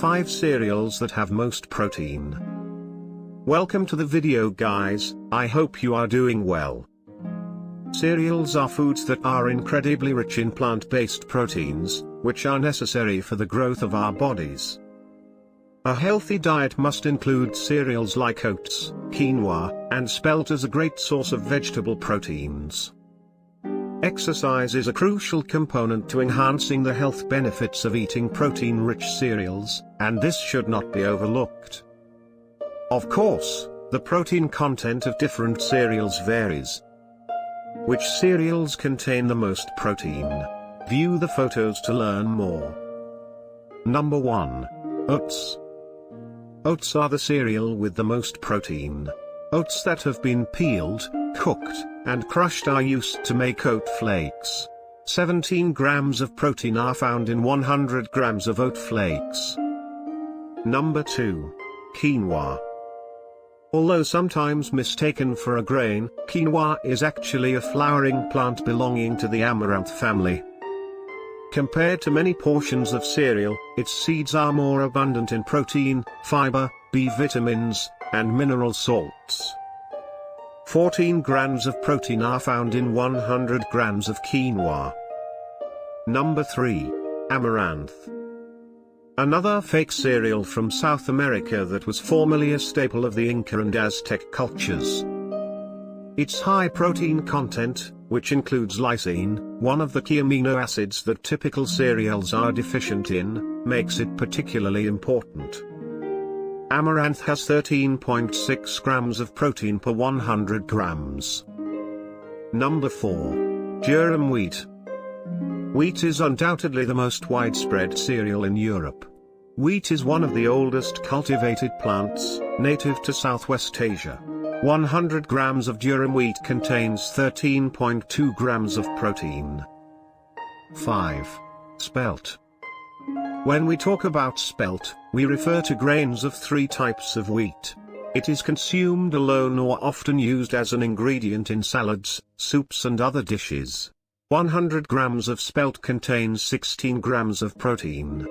5 cereals that have most protein. Welcome to the video guys, I hope you are doing well. Cereals are foods that are incredibly rich in plant-based proteins, which are necessary for the growth of our bodies. A healthy diet must include cereals like oats, quinoa, and spelt as a great source of vegetable proteins. Exercise is a crucial component to enhancing the health benefits of eating protein-rich cereals, and this should not be overlooked. Of course, the protein content of different cereals varies. Which cereals contain the most protein? View the photos to learn more. Number 1. Oats. Oats are the cereal with the most protein. Oats that have been peeled, cooked, and crushed are used to make oat flakes. 17 grams of protein are found in 100 grams of oat flakes. Number 2. Quinoa. Although sometimes mistaken for a grain, quinoa is actually a flowering plant belonging to the amaranth family. Compared to many portions of cereal, its seeds are more abundant in protein, fiber, B vitamins, and mineral salts. 14 grams of protein are found in 100 grams of quinoa. Number 3. Amaranth. Another fake cereal from South America that was formerly a staple of the Inca and Aztec cultures. Its high protein content, which includes lysine, one of the key amino acids that typical cereals are deficient in, makes it particularly important. Amaranth has 13.6 grams of protein per 100 grams. Number 4. Durum wheat. Wheat is undoubtedly the most widespread cereal in Europe. Wheat is one of the oldest cultivated plants, native to Southwest Asia. 100 grams of durum wheat contains 13.2 grams of protein. 5. Spelt. When we talk about spelt, we refer to grains of 3 types of wheat. It is consumed alone or often used as an ingredient in salads, soups and other dishes. 100 grams of spelt contains 16 grams of protein.